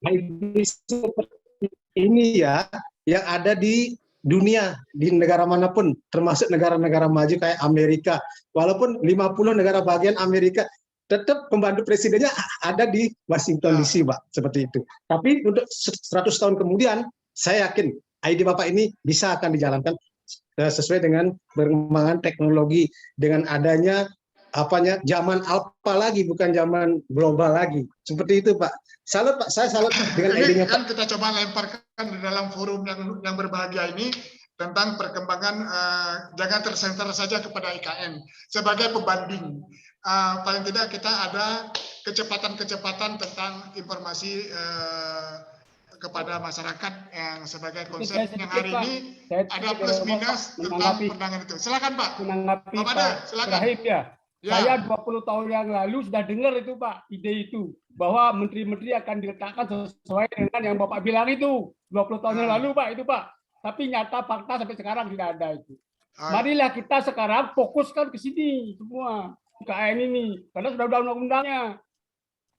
ini seperti ini ya, yang ada di dunia, di negara manapun, termasuk negara-negara maju kayak Amerika. Walaupun 50 negara bagian Amerika, tetap pembantu presidennya ada di Washington DC, Pak, seperti itu. Tapi untuk 100 tahun kemudian, saya yakin ide Bapak ini bisa akan dijalankan sesuai dengan perkembangan teknologi, dengan adanya zaman alpha lagi, bukan zaman global lagi. Seperti itu, Pak. Salut, Pak. Saya salut dengan idenya, kan Pak. kita coba lemparkan di dalam forum yang berbahagia ini tentang perkembangan, jangan tersenter saja kepada IKN sebagai pembanding. Paling tidak kita ada kecepatan-kecepatan tentang informasi kepada masyarakat yang sebagai konsep yang hari ini ada plus minus tentang pandangan itu. Silakan Pak. Menanggapi Pak Ibrahim ya. Saya 20 tahun yang lalu sudah dengar itu Pak, ide itu. Bahwa menteri-menteri akan diletakkan sesuai dengan yang Bapak bilang itu. 20 tahun yang lalu Pak, itu Pak. Tapi nyata fakta sampai sekarang tidak ada itu. Marilah kita sekarang fokuskan ke sini semua. IKN ini. Karena sudah ada undang-undangnya.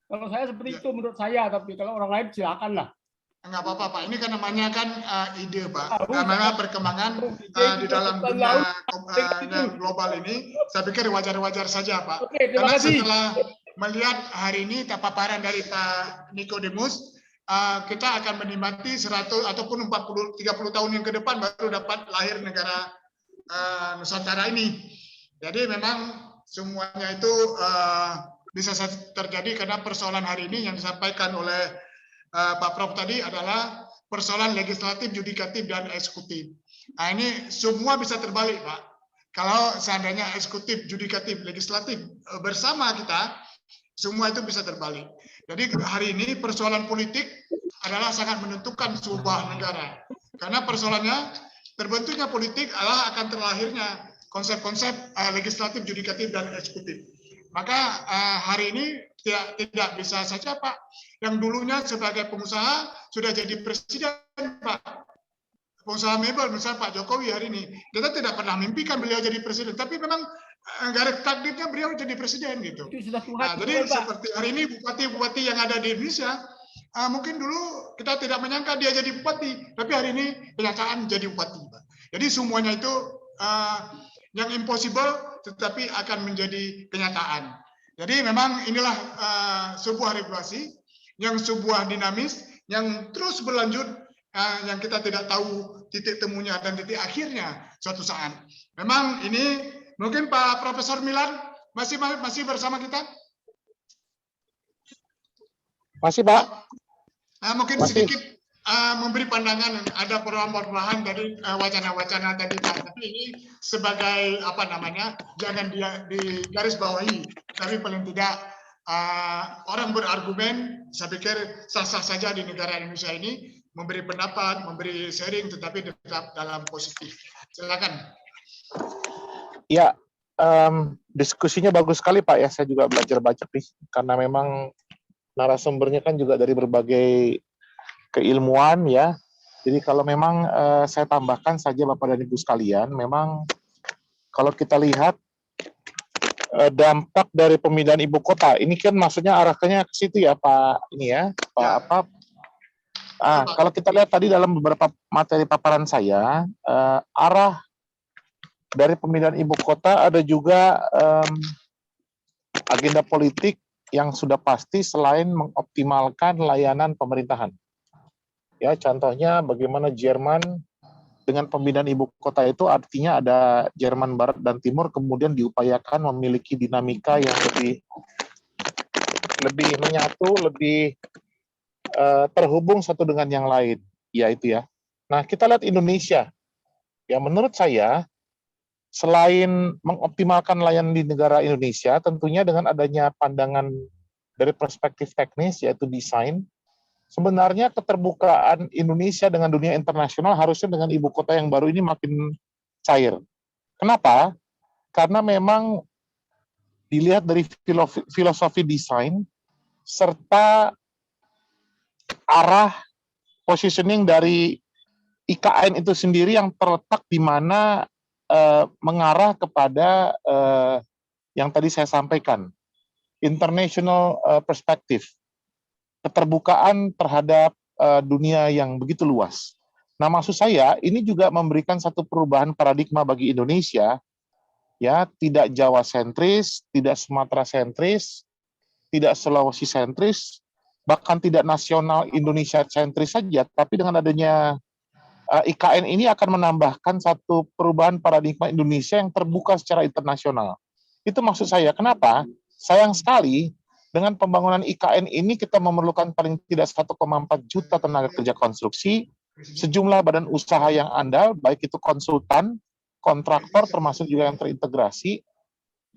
Kalau saya seperti itu menurut saya. Tapi kalau orang lain silakan lah. Enggak apa-apa Pak, ini kan namanya kan ide Pak, namanya perkembangan di dalam dunia global ini, saya pikir wajar-wajar saja Pak. Karena setelah melihat hari ini paparan dari Pak Nikodemus, kita akan menikmati 100 ataupun 30 tahun yang ke depan baru dapat lahir negara Nusantara ini. Jadi memang semuanya itu bisa terjadi karena persoalan hari ini yang disampaikan oleh Pak Prof tadi adalah persoalan legislatif, yudikatif, dan eksekutif. Nah ini semua bisa terbalik Pak. Kalau seandainya eksekutif, yudikatif, legislatif bersama kita, semua itu bisa terbalik. Jadi hari ini persoalan politik adalah sangat menentukan sebuah negara. Karena persoalannya terbentuknya politik adalah akan terlahirnya konsep-konsep legislatif, yudikatif, dan eksekutif. Maka hari ini tidak bisa saja Pak, yang dulunya sebagai pengusaha sudah jadi presiden Pak. Pengusaha mebel misalnya Pak Jokowi hari ini, kita tidak pernah mimpikan beliau jadi presiden, tapi memang garis takdirnya beliau jadi presiden gitu. Nah, jadi seperti hari ini bupati-bupati yang ada di Indonesia, mungkin dulu kita tidak menyangka dia jadi bupati, tapi hari ini kenyataan jadi bupati Pak. Jadi semuanya itu yang impossible tetapi akan menjadi kenyataan. Jadi memang inilah sebuah regulasi yang sebuah dinamis yang terus berlanjut, yang kita tidak tahu titik temunya dan titik akhirnya suatu saat. Memang ini mungkin Pak Profesor Milan masih bersama kita? Masih Pak. Mungkin masih. Sedikit memberi pandangan, ada perubahan dari wacana-wacana tadi Pak. Tapi ini sebagai apa namanya, jangan di garis bawahi. Tapi paling tidak orang berargumen, saya pikir sah-sah saja di negara Indonesia ini memberi pendapat, memberi sharing, tetapi tetap dalam positif. Silakan. Ya, diskusinya bagus sekali Pak ya. Saya juga belajar baca nih, karena memang narasumbernya kan juga dari berbagai keilmuan ya. Jadi kalau memang saya tambahkan saja Bapak dan Ibu sekalian, memang kalau kita lihat dampak dari pemindahan ibu kota, ini kan maksudnya arahnya ke situ ya Pak ini ya, Pak apa? Kalau kita lihat tadi dalam beberapa materi paparan saya, arah dari pemindahan ibu kota ada juga agenda politik yang sudah pasti selain mengoptimalkan layanan pemerintahan. Ya, contohnya bagaimana Jerman dengan pemindahan ibu kota itu artinya ada Jerman Barat dan Timur kemudian diupayakan memiliki dinamika yang lebih menyatu, lebih terhubung satu dengan yang lain, yaitu ya. Nah, kita lihat Indonesia. Ya, menurut saya selain mengoptimalkan layanan di negara Indonesia, tentunya dengan adanya pandangan dari perspektif teknis yaitu desain, sebenarnya keterbukaan Indonesia dengan dunia internasional harusnya dengan ibu kota yang baru ini makin cair. Kenapa? Karena memang dilihat dari filosofi desain serta arah positioning dari IKN itu sendiri yang terletak di mana mengarah kepada yang tadi saya sampaikan, international perspective. keterbukaan terhadap dunia yang begitu luas. Nah, maksud saya ini juga memberikan satu perubahan paradigma bagi Indonesia, ya, tidak Jawa sentris, tidak Sumatera sentris, tidak Sulawesi sentris, bahkan tidak nasional Indonesia sentris saja, tapi dengan adanya IKN ini akan menambahkan satu perubahan paradigma Indonesia yang terbuka secara internasional. Itu maksud saya. Kenapa? Sayang sekali dengan pembangunan IKN ini kita memerlukan paling tidak 1,4 juta tenaga kerja konstruksi, sejumlah badan usaha yang andal, baik itu konsultan, kontraktor, termasuk juga yang terintegrasi,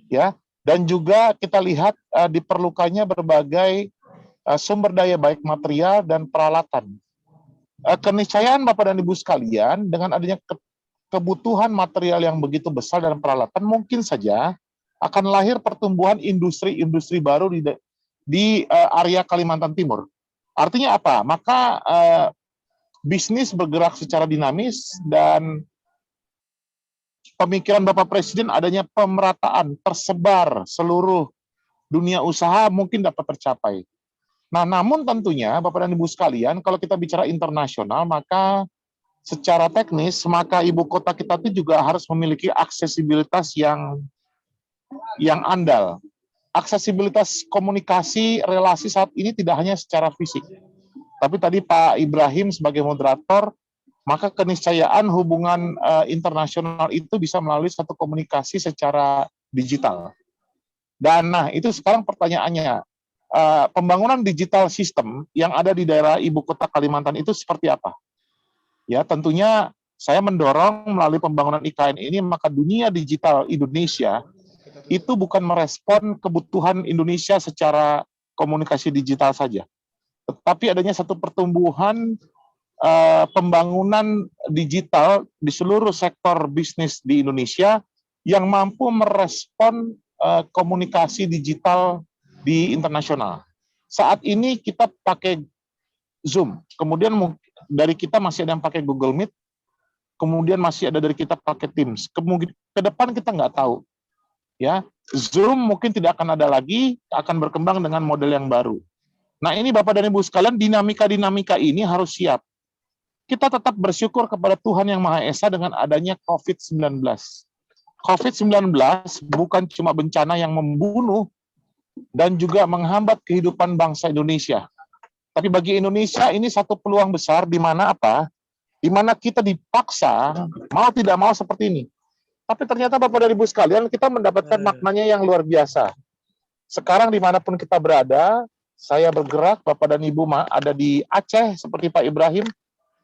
ya, dan juga kita lihat diperlukannya berbagai sumber daya baik material dan peralatan. Keniscayaan Bapak dan Ibu sekalian, dengan adanya kebutuhan material yang begitu besar dan peralatan, mungkin saja akan lahir pertumbuhan industri-industri baru di area Kalimantan Timur. Artinya apa? Maka bisnis bergerak secara dinamis dan pemikiran Bapak Presiden adanya pemerataan tersebar seluruh dunia usaha mungkin dapat tercapai. Nah, namun tentunya Bapak dan Ibu sekalian, kalau kita bicara internasional, maka secara teknis, maka ibu kota kita itu juga harus memiliki aksesibilitas yang andal. Aksesibilitas komunikasi, relasi saat ini tidak hanya secara fisik. Tapi tadi Pak Ibrahim sebagai moderator, maka keniscayaan hubungan internasional itu bisa melalui satu komunikasi secara digital. Dan nah, itu sekarang pertanyaannya, pembangunan digital sistem yang ada di daerah ibu kota Kalimantan itu seperti apa? Ya, tentunya saya mendorong melalui pembangunan IKN ini, maka dunia digital Indonesia itu bukan merespon kebutuhan Indonesia secara komunikasi digital saja, tetapi adanya satu pertumbuhan pembangunan digital di seluruh sektor bisnis di Indonesia yang mampu merespon komunikasi digital di internasional. Saat ini kita pakai Zoom, kemudian dari kita masih ada yang pakai Google Meet, kemudian masih ada dari kita pakai Teams. Kemudian ke depan kita nggak tahu, ya, Zoom mungkin tidak akan ada lagi, akan berkembang dengan model yang baru. Nah, ini Bapak dan Ibu sekalian, dinamika-dinamika ini harus siap. Kita tetap bersyukur kepada Tuhan Yang Maha Esa dengan adanya COVID-19. COVID-19 bukan cuma bencana yang membunuh dan juga menghambat kehidupan bangsa Indonesia. Tapi bagi Indonesia ini satu peluang besar di mana apa? Di mana kita dipaksa mau tidak mau seperti ini. Tapi ternyata Bapak dan Ibu sekalian, kita mendapatkan maknanya yang luar biasa. Sekarang dimanapun kita berada, saya bergerak, Bapak dan Ibu ada di Aceh seperti Pak Ibrahim,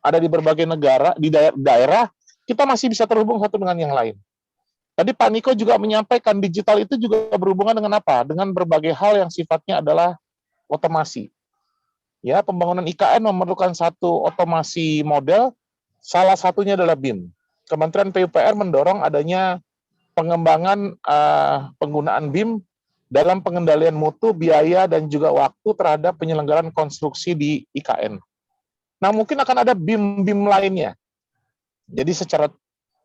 ada di berbagai negara, di daerah, kita masih bisa terhubung satu dengan yang lain. Tadi Pak Niko juga menyampaikan digital itu juga berhubungan dengan apa? Dengan berbagai hal yang sifatnya adalah otomasi. Ya, pembangunan IKN memerlukan satu otomasi model, salah satunya adalah BIM. Kementerian PUPR mendorong adanya pengembangan penggunaan BIM dalam pengendalian mutu, biaya, dan juga waktu terhadap penyelenggaraan konstruksi di IKN. Nah, mungkin akan ada BIM-BIM lainnya. Jadi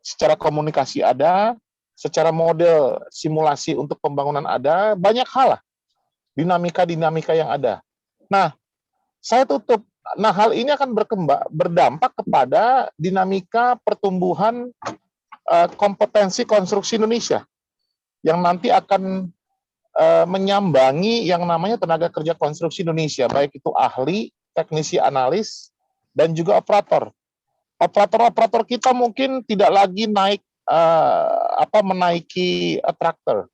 secara komunikasi ada, secara model simulasi untuk pembangunan ada, banyak hal lah, dinamika-dinamika yang ada. Nah, saya tutup. Nah, hal ini akan berdampak kepada dinamika pertumbuhan kompetensi konstruksi Indonesia yang nanti akan menyambangi yang namanya tenaga kerja konstruksi Indonesia, baik itu ahli, teknisi analis, dan juga operator. Operator-operator kita mungkin tidak lagi menaiki traktor.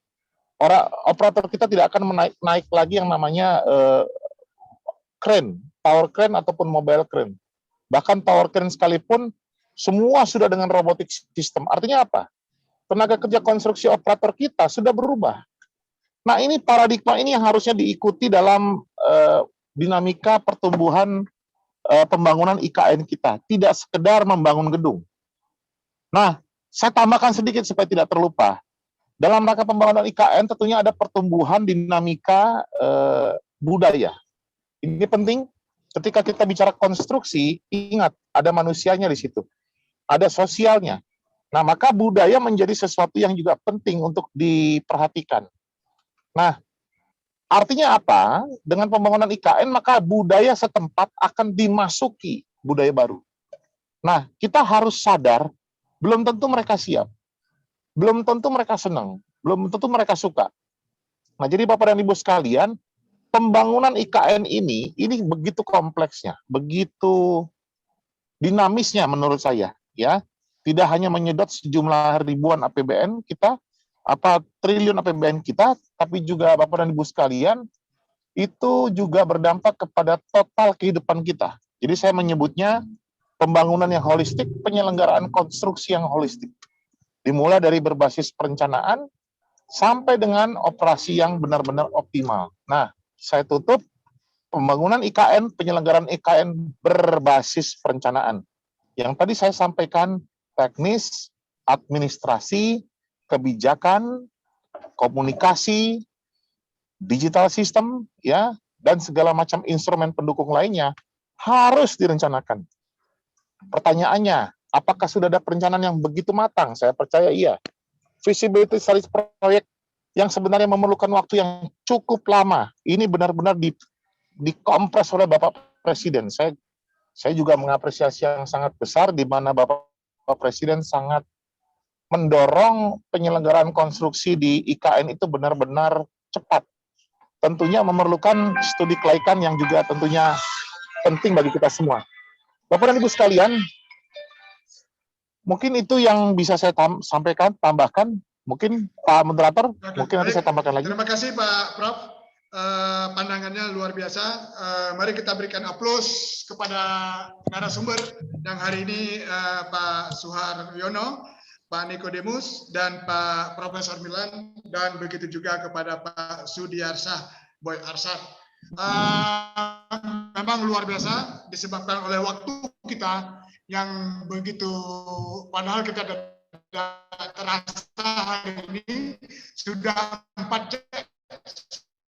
Operator kita tidak akan naik lagi yang namanya crane, power crane ataupun mobile crane. Bahkan power crane sekalipun semua sudah dengan robotic system. Artinya apa? Tenaga kerja konstruksi operator kita sudah berubah. Nah, ini paradigma ini yang harusnya diikuti dalam dinamika pertumbuhan pembangunan IKN kita. Tidak sekedar membangun gedung. Nah, saya tambahkan sedikit supaya tidak terlupa. Dalam rangka pembangunan IKN tentunya ada pertumbuhan dinamika budaya. Ini penting, ketika kita bicara konstruksi, ingat, ada manusianya di situ. Ada sosialnya. Nah, maka budaya menjadi sesuatu yang juga penting untuk diperhatikan. Nah, Artinya apa? Dengan pembangunan IKN maka budaya setempat akan dimasuki budaya baru. Nah, kita harus sadar, belum tentu mereka siap, belum tentu mereka senang, belum tentu mereka suka. Nah, jadi Bapak dan Ibu sekalian, pembangunan IKN ini begitu kompleksnya, begitu dinamisnya menurut saya, ya. Tidak hanya menyedot sejumlah ribuan APBN kita, triliun APBN kita, tapi juga Bapak dan Ibu sekalian, itu juga berdampak kepada total kehidupan kita. Jadi saya menyebutnya pembangunan yang holistik, penyelenggaraan konstruksi yang holistik. Dimulai dari berbasis perencanaan, sampai dengan operasi yang benar-benar optimal. Nah, saya tutup pembangunan IKN, penyelenggaraan IKN berbasis perencanaan. Yang tadi saya sampaikan teknis, administrasi, kebijakan, komunikasi, digital system, ya, dan segala macam instrumen pendukung lainnya harus direncanakan. Pertanyaannya, apakah sudah ada perencanaan yang begitu matang? Saya percaya iya. Feasibility study proyek yang sebenarnya memerlukan waktu yang cukup lama, ini benar-benar dikompres oleh Bapak Presiden. Saya juga mengapresiasi yang sangat besar di mana Bapak Presiden sangat mendorong penyelenggaraan konstruksi di IKN itu benar-benar cepat. Tentunya memerlukan studi kelaikan yang juga tentunya penting bagi kita semua. Bapak dan Ibu sekalian, mungkin itu yang bisa saya sampaikan, tambahkan. Mungkin Pak Moderator, mungkin nanti saya tambahkan lagi. Terima kasih Pak Prof. Pandangannya luar biasa. Mari kita berikan aplaus kepada narasumber yang hari ini Pak Suharyono, Pak Nikodemus, dan Pak Profesor Milan, dan begitu juga kepada Pak Sudiarsah Boy Arsad. Memang luar biasa disebabkan oleh waktu kita yang begitu, padahal kita terasa hari ini sudah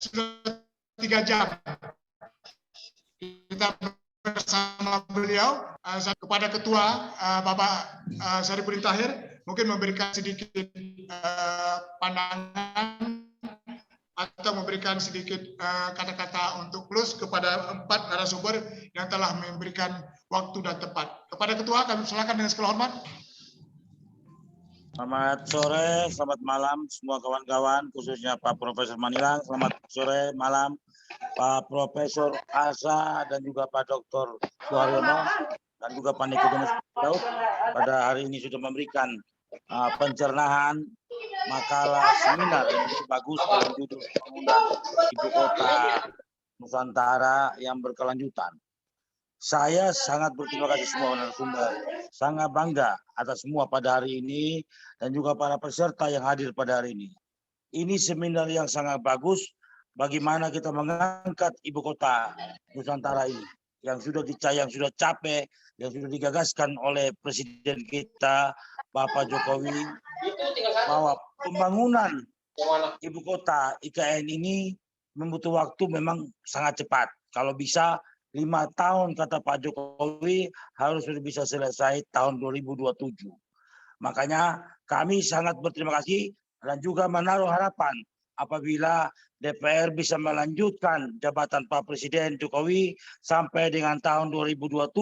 3 jam kita bersama beliau. Kepada Ketua Bapak Saripudin Tahir mungkin memberikan sedikit pandangan atau memberikan sedikit kata-kata untuk close kepada 4 narasumber yang telah memberikan waktu dan tepat. Kepada Ketua kami silakan dengan segala hormat. Selamat sore, selamat malam semua kawan-kawan, khususnya Pak Profesor Manilang. Selamat sore, malam Pak Profesor Asa dan juga Pak Dr. Suharyono dan juga Pak Nikodemus Daud pada hari ini sudah memberikan pencernaan makalah seminar yang bagus dalam judul pembangunan Ibu Kota Nusantara yang berkelanjutan. Saya sangat berterima kasih semua narasumber, sangat bangga atas semua pada hari ini dan juga para peserta yang hadir pada hari ini. Ini seminar yang sangat bagus bagaimana kita mengangkat ibu kota Nusantara ini yang sudah capek, yang sudah digagaskan oleh Presiden kita Bapak Jokowi, bahwa pembangunan ibu kota IKN ini membutuhkan waktu memang sangat cepat. Kalau bisa 5 tahun kata Pak Jokowi harus sudah bisa selesai tahun 2027. Makanya kami sangat berterima kasih dan juga menaruh harapan apabila DPR bisa melanjutkan jabatan Pak Presiden Jokowi sampai dengan tahun 2027.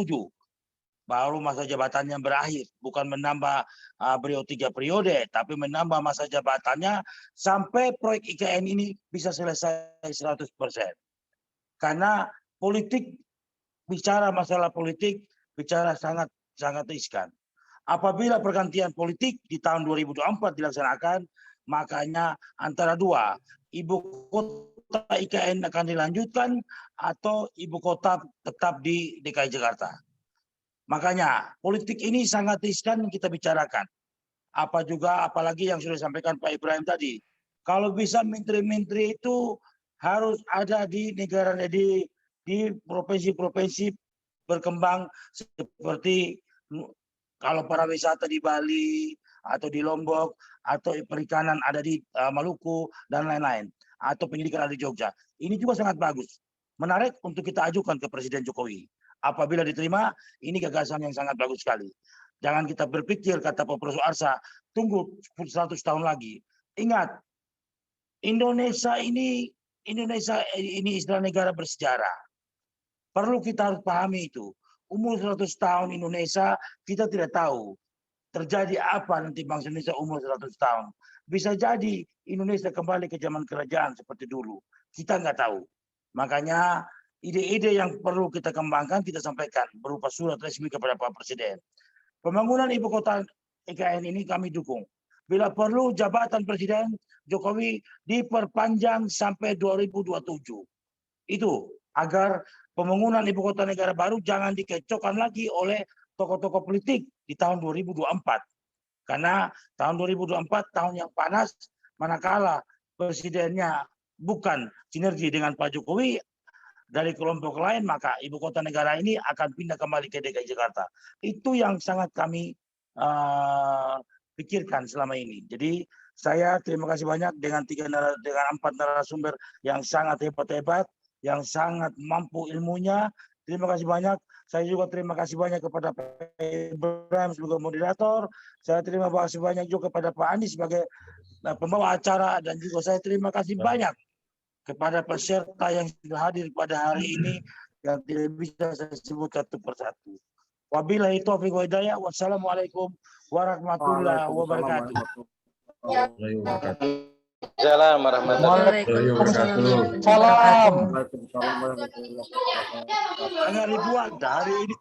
Baru masa jabatannya berakhir, bukan menambah beliau 3 periode, tapi menambah masa jabatannya sampai proyek IKN ini bisa selesai 100%. Karena politik, bicara masalah politik, bicara sangat riskan. Apabila pergantian politik di tahun 2024 dilaksanakan, makanya antara 2, ibu kota IKN akan dilanjutkan atau ibu kota tetap di DKI Jakarta. Makanya politik ini sangat riskan kita bicarakan. Apalagi yang sudah disampaikan Pak Ibrahim tadi. Kalau bisa menteri-menteri itu harus ada di negara di provinsi-provinsi berkembang seperti kalau para wisata di Bali atau di Lombok atau perikanan ada di Maluku dan lain-lain atau pendidikan ada di Jogja. Ini juga sangat bagus. Menarik untuk kita ajukan ke Presiden Jokowi. Apabila diterima, ini gagasan yang sangat bagus sekali. Jangan kita berpikir, kata Pak Profesor Arsa, tunggu 100 tahun lagi. Ingat, Indonesia ini Indonesia ini istilah negara bersejarah. Perlu kita harus pahami itu. Umur 100 tahun Indonesia, kita tidak tahu terjadi apa nanti bangsa Indonesia umur 100 tahun. Bisa jadi Indonesia kembali ke zaman kerajaan seperti dulu. Kita nggak tahu. Makanya ide-ide yang perlu kita kembangkan, kita sampaikan berupa surat resmi kepada Pak Presiden. Pembangunan ibu kota IKN ini kami dukung. Bila perlu jabatan Presiden Jokowi diperpanjang sampai 2027. Itu agar pembangunan ibu kota negara baru jangan dikecohkan lagi oleh tokoh-tokoh politik di tahun 2024. Karena tahun 2024 tahun yang panas, manakala presidennya bukan sinergi dengan Pak Jokowi dari kelompok lain, maka ibu kota negara ini akan pindah kembali ke DKI Jakarta. Itu yang sangat kami pikirkan selama ini. Jadi saya terima kasih banyak dengan 4 narasumber yang sangat hebat-hebat, yang sangat mampu ilmunya. Terima kasih banyak. Saya juga terima kasih banyak kepada Pak Ibrahim sebagai moderator. Saya terima kasih banyak juga kepada Pak Andi sebagai pembawa acara. Dan juga saya terima kasih banyak kepada peserta yang sudah hadir pada hari ini yang tidak bisa saya sebut satu persatu. Wabillahi taufiq wa hidayah. Wassalamualaikum warahmatullahi wabarakatuh. Salam warahmatullahi wabarakatuh. Salam. Pengeribuan hari ini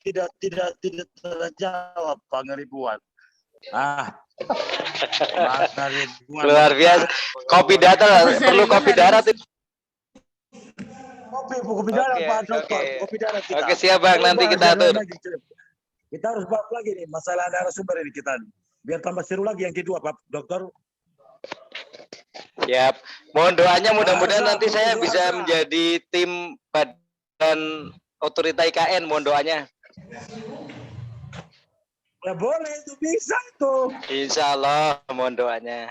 tidak terjawab pengeribuan. Luar biasa. Kopi darat, perlu kopi darat. Kopi darat Pak Dokter. Kopi darat kita. Oke, siap Bang, nanti kita atur. Kita harus bahas lagi nih masalah narasumber ini kita. Biar tambah seru lagi yang kedua Pak Dokter. Siap. Mohon doanya mudah-mudahan nanti saya bisa menjadi tim badan otorita IKN. Mohon doanya. Ya boleh, itu bisa itu. Insya Allah, mohon doanya.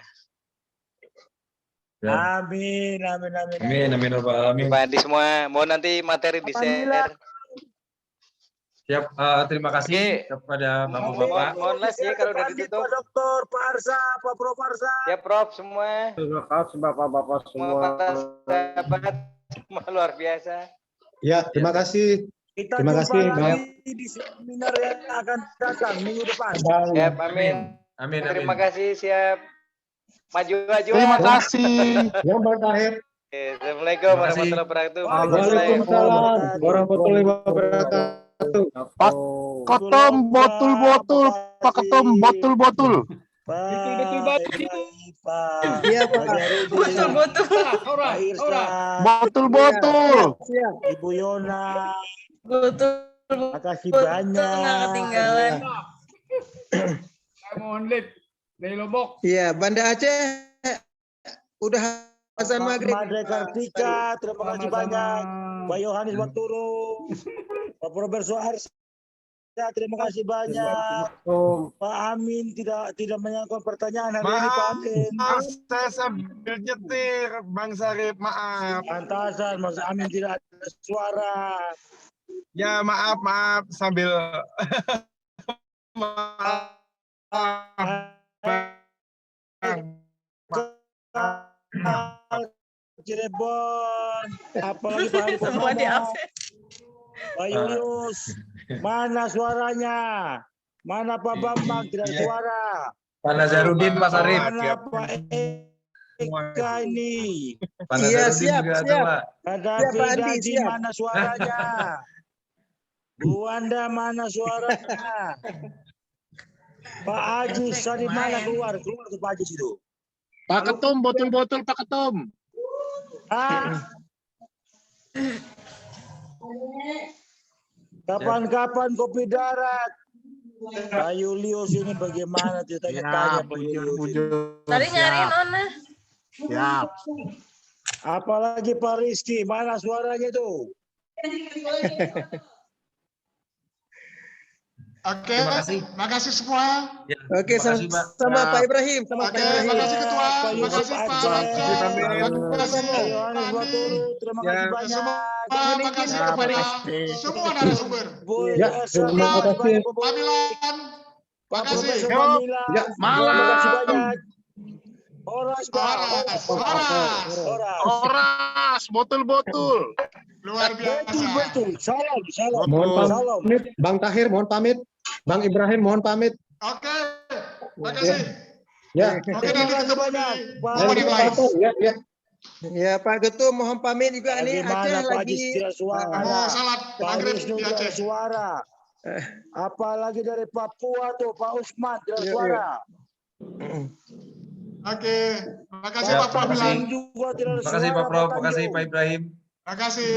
Ya. Amin. Amin. Pak Andi semua, mohon nanti materi di share. Siap, terima kasih kepada bapak-bapak. Mohon les ya kalau udah ditutup. Pak Dokter, Pak Arsa, Pak Prof Arsa. Ya Prof semua. Terima kasih bapak-bapak semua. Sahabat semua luar biasa. Ya, terima kasih. Kita Terima jumpa kasih, lagi di seminar yang akan datang minggu depan. Siap, amin. Amin. Terima kasih, siap. Maju. Terima kasih. Yang terakhir. Assalamualaikum warahmatullahi wabarakatuh. Waalaikumsalam warahmatullahi wabarakatuh. Pak Ketum botol-botol, Pak Ketum botol-botol. Betul itu. Iya, Pak. Betul-betul. Botol-botol. Ibu Yona. Betul. Makasih Betul, banyak. nggak ketinggalan. Saya mohon lip dari Lombok. Iya, Banda Aceh udah azan maghrib. Madre Kartika, terima kasih banyak. Pak Yohanes Waturu, Pak Profesor Arsa, terima kasih banyak. Pak Amin tidak menyanyikan pertanyaan hari ini, Pak Amin. Saya sambil nyetir, Bang Sarip, maaf. Pantasan, Mas Amin tidak ada suara. Ya maaf sambil Cirebon, apalagi Pak Ali Semua di Purnomo. absen. Pak Yunus, mana suaranya? Mana Pak Bambang tidak ada suara? Pak Nazarudin, Pak Sarip. Mana Pak Eka ini? Pak Iya, Nazarudin siap, juga ada, siap. Pak. Ada Siap, Pak Andi, Dadi, siap. mana suaranya? Bu Wanda, mana suaranya? Pak Haji, dari mana keluar tuh Pak Haji itu? Pak Ketum botol-botol, Pak Ketum. Kapan-kapan kopi darat? Pak Julius ini bagaimana tanya Pak Julius? Tadi nyariin Ona. Siap. Apalagi Pak Rizky, mana suaranya tuh? Oke, makasih semua. Ya, Oke, terima kasih, Pak. sama Pak Ibrahim, sama Oke, Pak Ibrahim. makasih Ketua, Pak Yusuf makasih Pak Aceh. Raja, makasih Pak Pak Yohanes Andi, Waturu, terima kasih banyak. semua makasih kepada semua narasumber. Bu Ya, Elsa, terima kasih. Pak Milan, Pak makasih. Profesor Milan, Ya, terima kasih banyak. Horas, Pak. Horas, botol-botol. Luar biasa. Salam. Mohon pamit, Bang Tahir, mohon pamit. Bang Ibrahim, mohon pamit. Oke, makasih. Ya. Oke, nanti ketemu di momen Nanti yang lain. ya. Ya Pak Ketua mohon pamit juga nih Aceh lagi Mau salat maghrib di Aceh. Suara. Apalagi dari Papua tuh Pak Usman tidak suara. Oke, makasih Pak Pamilan. Makasih Pak Prof, makasih Pak Ibrahim. Makasih.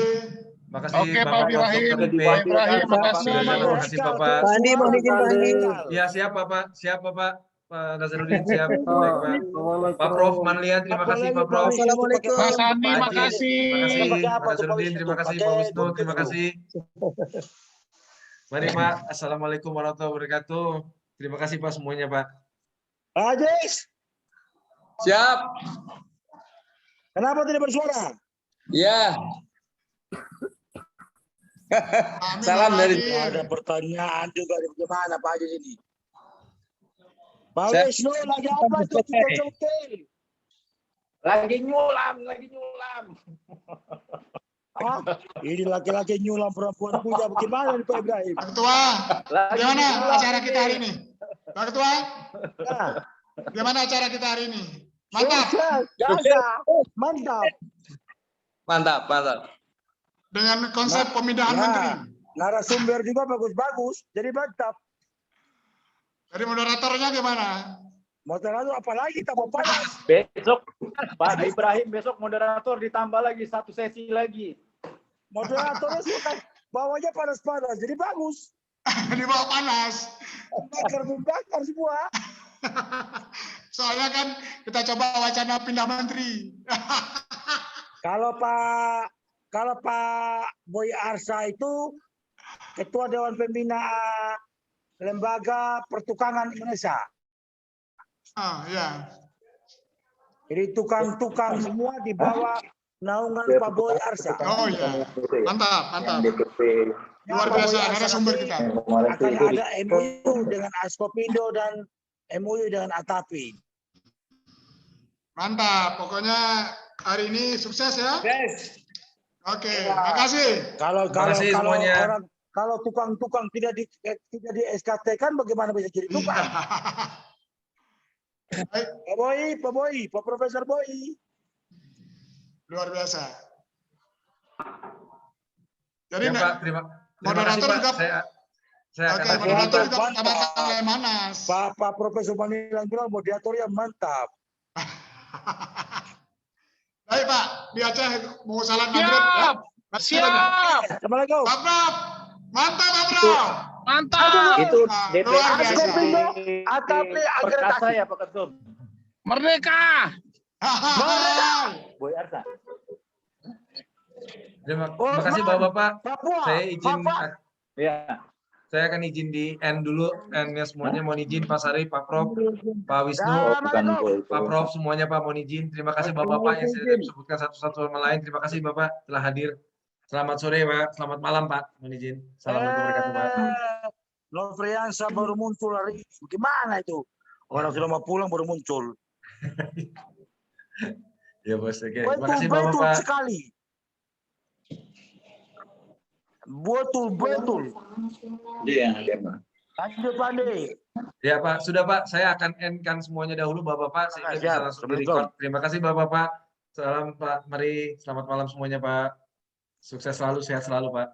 Makasih Oke, Bapak Pak Ibrahim. Dr. Ipe. Pak Ibrahim, Makasih Bapak. Pak Andi mohon izin Pak Andi. Iya siap Bapak, Pak Nazarudin siap. Baik Pak. Pak Prof Manlian, terima kasih Pak Prof. Assalamualaikum. Mas Andi, Pak Ajis, makasih. terima kasih. Pak Nazarudin, terima kasih. Pak Wisnu, terima kasih. Mari Pak, Assalamualaikum warahmatullahi wabarakatuh. Terima kasih Pak semuanya Pak. Ajis, Siap. kenapa tidak bersuara? Ya. Salam dari Ada pertanyaan juga bagaimana Pak Ajis ini? Pak Saya- Wisnu lagi apa tuh? Cuti. lagi nyulam. Ah, ini laki-laki nyulam perempuan puja bagaimana nih Pak Ibrahim? Pak Ketua, gimana acara kita hari ini? Pak Ketua, Nah, gimana acara kita hari ini? Mantap. Mantap. Mantap. Dengan konsep pemindahan Ya. menteri. Narasumber juga bagus-bagus. Jadi mantap. Dari moderatornya gimana? Moderator apalagi kita mau panas. Besok Pak Ibrahim, besok moderator ditambah lagi 1 sesi lagi. Moderatornya suka bawanya panas-panas. Jadi bagus. Di bawah panas. Membakar semua. Soalnya kan kita coba wacana pindah menteri. Kalau Pak Boy Arsa itu Ketua Dewan Pembina Lembaga Pertukangan Indonesia. Ah, ya. Jadi tukang-tukang semua di bawah naungan Pak Boy Arsa. Oh iya. Mantap. Luar biasa narasumber kita. Akan ada MOU dengan Askopindo dan MOU dengan Atapi. Mantap. Pokoknya hari ini sukses ya. Oke, makasih. Makasih semuanya. Orang kalau tukang-tukang tidak di SKT kan bagaimana bisa jadi tukang? Pak Boy, Pak Profesor Boy. Luar biasa. Jadi Ya Pak, terima kasih moderator Pak. juga. Saya akan Oke, moderator juga pertama oleh Manas. Pak Profesor Manilang bilang moderatornya mantap. Baik Pak, di Aceh mau salat maghrib ya. Siap. Assalamualaikum. Pak Prof. Mantap Pak Prof. Mantap. Itu DPR luar biasa. Askopindo, Atapi Perkasa agregasi. ya Pak Ketum. Merdeka. Boy Arsa. Terima kasih Bapak-bapak. Papua. Saya izin Ya. Saya akan izin di end dulu, end-nya semuanya mohon izin Pak Sarif, Pak Prof, Pak Wisnu, Pak Prof semuanya Pak mohon izin. Terima kasih Bapak-bapak yang saya tidak sebutkan satu-satu sama lain. Terima kasih Bapak telah hadir. Selamat sore Pak, selamat malam Pak. Mohon izin. Assalamualaikum warahmatullahi wabarakatuh Pak. Nofriansa baru muncul hari ini. Gimana itu? Orang sudah mau pulang baru muncul. Ya Bos, oke. Terima Betul, kasih betul Bapak-bapak. sekali. Betul. Iya. Lanjut Pandi. Ya Pak, sudah Pak, saya akan end-kan semuanya dahulu Bapak-bapak sehingga bisa Siap. langsung di-record. Terima kasih Bapak-bapak. Salam Pak, mari selamat malam semuanya Pak. Sukses selalu, sehat selalu Pak.